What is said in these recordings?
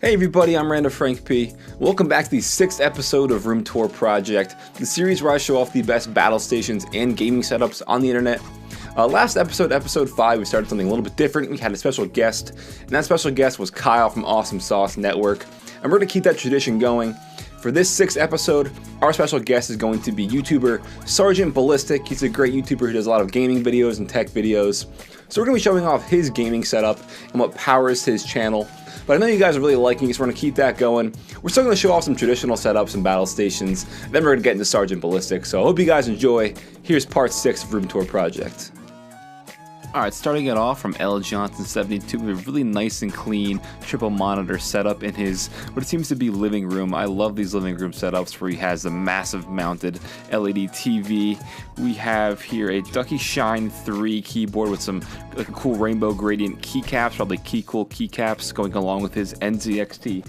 Hey everybody, I'm Randall Frank P. Welcome back to the 6th episode of Room Tour Project, the series where I show off the best battle stations and gaming setups on the internet. Last episode, episode 5, we started something a little bit different. We had a special guest, and that special guest was Kyle from Awesome Sauce Network. And we're going to keep that tradition going. For this 6th episode, our special guest is going to be YouTuber Sergeant Ballistic. He's a great YouTuber who does a lot of gaming videos and tech videos. So we're going to be showing off his gaming setup and what powers his channel. But I know you guys are really liking it, so we're going to keep that going. We're still going to show off some traditional setups and battle stations. Then we're going to get into Sergeant Ballistic. So I hope you guys enjoy. Here's part 6 of Room Tour Project. Alright, starting it off from L Johnson 72 with a really nice and clean triple monitor setup in his what it seems to be living room. I love these living room setups where he has a massive mounted LED TV. We have here a Ducky Shine 3 keyboard with some like a cool rainbow gradient keycaps, probably cool keycaps going along with his NZXT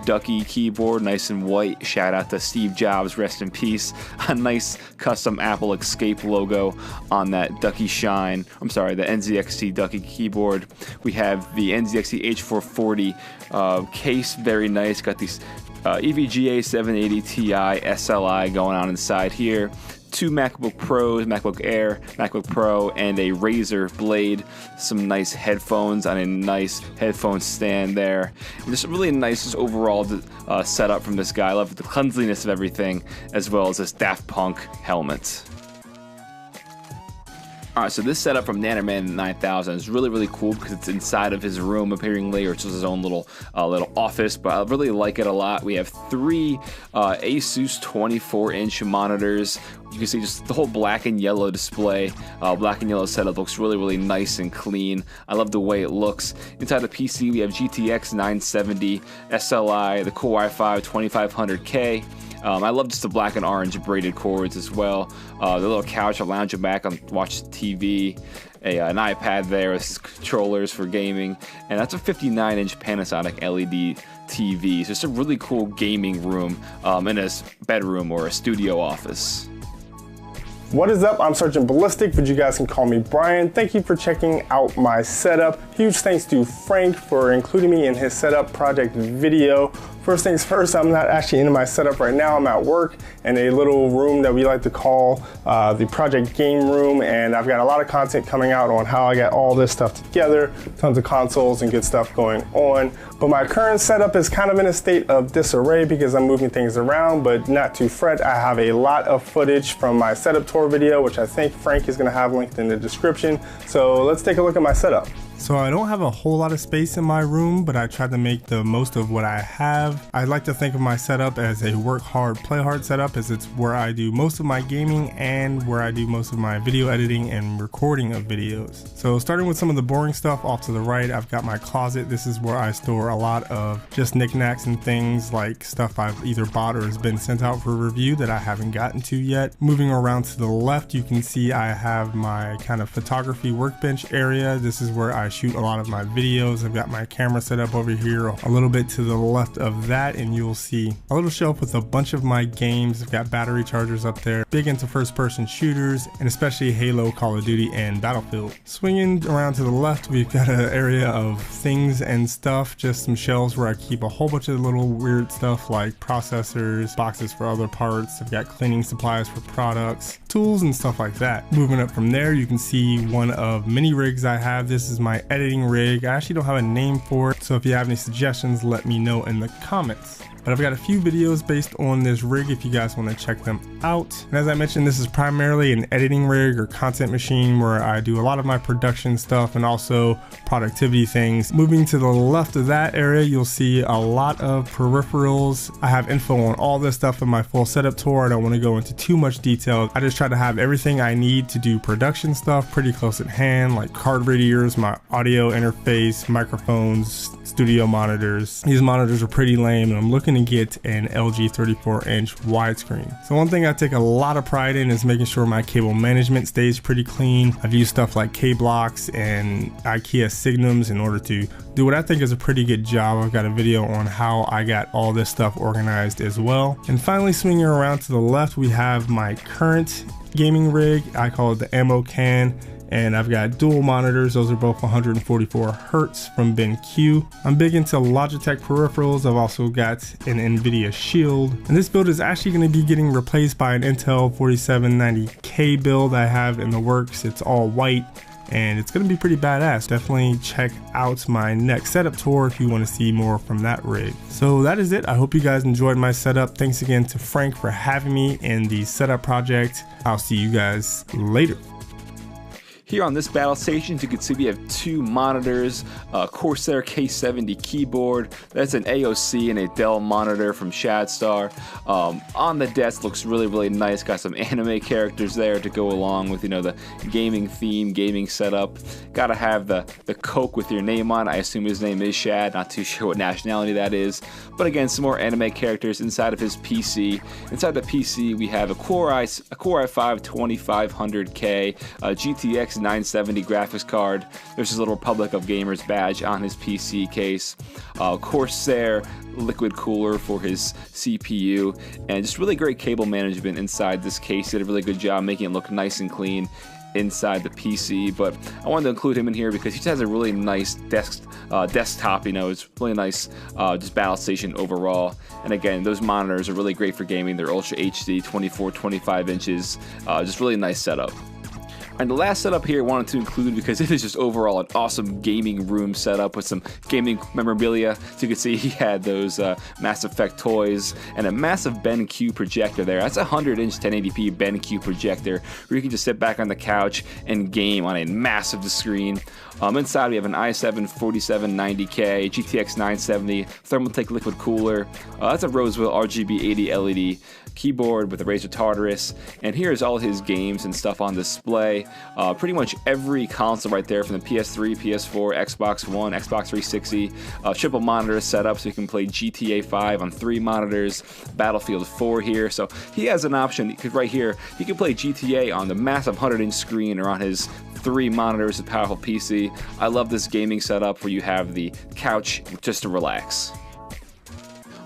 Ducky keyboard, nice and white. Shout out to Steve Jobs, rest in peace. A nice custom Apple Escape logo on that Ducky Shine. I'm sorry, the NZXT Ducky keyboard. We have the NZXT H440 case, very nice. Got these EVGA 780 Ti SLI going on inside here. 2 MacBook Pros, MacBook Air, MacBook Pro, and a Razer Blade. Some nice headphones on a nice headphone stand there. And just a really nice overall setup from this guy. I love the cleanliness of everything, as well as this Daft Punk helmet. Alright, so this setup from Nannerman 9000 is really cool because it's inside of his room appearingly, or it's just his own little office, but I really like it a lot. We have 3 Asus 24-inch monitors. You can see just the whole black and yellow display. Black and yellow setup looks really nice and clean. I love the way it looks. Inside the PC we have GTX 970 SLI, the Core i5 2500K. I love just the black and orange braided cords as well. The little couch to lounge back and watch TV. An iPad there with controllers for gaming. And that's a 59-inch Panasonic LED TV. So it's a really cool gaming room in a bedroom or a studio office. What is up? I'm Sergeant Ballistic, but you guys can call me Brian. Thank you for checking out my setup. Huge thanks to Frank for including me in his setup project video. First things first, I'm not actually in my setup right now. I'm at work in a little room that we like to call the project game room, and I've got a lot of content coming out on how I got all this stuff together, tons of consoles and good stuff going on. But my current setup is kind of in a state of disarray because I'm moving things around, but not to fret. I have a lot of footage from my setup tour video, which I think Frank is gonna have linked in the description. So let's take a look at my setup. So I don't have a whole lot of space in my room, but I tried to make the most of what I have. I like to think of my setup as a work hard, play hard setup, as it's where I do most of my gaming and where I do most of my video editing and recording of videos. So starting with some of the boring stuff off to the right, I've got my closet. This is where I store a lot of just knickknacks and things like stuff I've either bought or has been sent out for review that I haven't gotten to yet. Moving around to the left, you can see I have my kind of photography workbench area. This is where I shoot a lot of my videos. I've got my camera set up over here a little bit to the left of that, and you'll see a little shelf with a bunch of my games. I've got battery chargers up there. Big into first-person shooters, and especially Halo, Call of Duty, and Battlefield. Swinging around to the left, we've got an area of things and stuff, just some shelves where I keep a whole bunch of little weird stuff like processors, boxes for other parts. I've got cleaning supplies for products, tools, and stuff like that. Moving up from there, you can see one of many rigs I have. This is my editing rig. I actually don't have a name for it, so if you have any suggestions, let me know in the comments. But I've got a few videos based on this rig if you guys want to check them out. And as I mentioned, this is primarily an editing rig or content machine where I do a lot of my production stuff and also productivity things. Moving to the left of that area, you'll see a lot of peripherals. I have info on all this stuff in my full setup tour. I don't want to go into too much detail. I just try to have everything I need to do production stuff pretty close at hand, like card readers, my audio interface, microphones, studio monitors. These monitors are pretty lame, and I'm looking to get an LG 34-inch widescreen. So one thing I take a lot of pride in is making sure my cable management stays pretty clean. I've used stuff like K-Blocks and IKEA Signums in order to do what I think is a pretty good job. I've got a video on how I got all this stuff organized as well. And finally, swinging around to the left, we have my current gaming rig. I call it the ammo can. And I've got dual monitors. Those are both 144 Hertz from BenQ. I'm big into Logitech peripherals. I've also got an NVIDIA Shield. And this build is actually going to be getting replaced by an Intel 4790K build I have in the works. It's all white and it's going to be pretty badass. Definitely check out my next setup tour if you want to see more from that rig. So that is it. I hope you guys enjoyed my setup. Thanks again to Frank for having me in the setup project. I'll see you guys later. Here on this battle station, you can see we have two monitors, a Corsair K70 keyboard, that's an AOC and a Dell monitor from Shadstar. On the desk looks really nice, got some anime characters there to go along with, you know, the gaming theme, gaming setup. Gotta have the Coke with your name on. I assume his name is Shad, not too sure what nationality that is. But again, some more anime characters inside of his PC. Inside the PC we have a Core i5 2500K, GTX 970 graphics card. There's his little Republic of Gamers badge on his PC case. Corsair liquid cooler for his CPU, and just really great cable management inside this case. Did a really good job making it look nice and clean inside the PC, but I wanted to include him in here because he just has a really nice desktop, you know, it's really nice just battle station overall. And again, those monitors are really great for gaming. They're Ultra HD, 24-25 inches, just really nice setup. And the last setup here I wanted to include because it is just overall an awesome gaming room setup with some gaming memorabilia. So you can see he had those Mass Effect toys and a massive BenQ projector there. That's a 100-inch 1080p BenQ projector where you can just sit back on the couch and game on a massive screen. Inside we have an i7 4790K, GTX 970, Thermaltake liquid cooler. That's a Roseville RGB 80 LED keyboard with a Razer Tartarus, and here's all his games and stuff on display. Pretty much every console right there, from the PS3, PS4, Xbox One, Xbox 360. Triple monitor setup so you can play GTA 5 on 3 monitors, Battlefield 4 here. So he has an option, because right here he can play GTA on the massive 100-inch screen or on his 3 monitors of powerful PC. I love this gaming setup where you have the couch just to relax.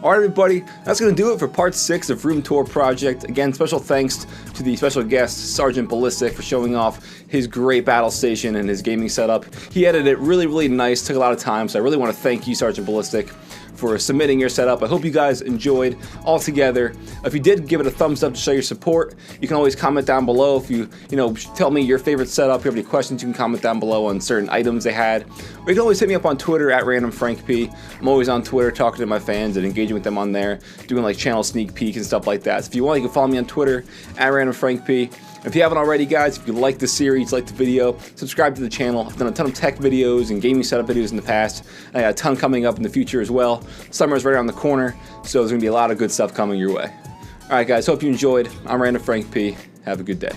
Alright everybody, that's going to do it for part 6 of Room Tour Project. Again, special thanks to the special guest, Sergeant Ballistic, for showing off his great battle station and his gaming setup. He edited it really nice, took a lot of time, so I really want to thank you, Sergeant Ballistic, for submitting your setup. I hope you guys enjoyed all together. If you did, give it a thumbs up to show your support. You can always comment down below if you tell me your favorite setup. If you have any questions, you can comment down below on certain items they had. Or you can always hit me up on Twitter at RandomFrankP. I'm always on Twitter talking to my fans and engaging with them on there, doing like channel sneak peeks and stuff like that. So if you want, you can follow me on Twitter at RandomFrankP. If you haven't already, guys, if you like the series, like the video, subscribe to the channel. I've done a ton of tech videos and gaming setup videos in the past. I got a ton coming up in the future as well. Summer is right around the corner, so there's going to be a lot of good stuff coming your way. Alright guys, hope you enjoyed. I'm Random Frank P. Have a good day.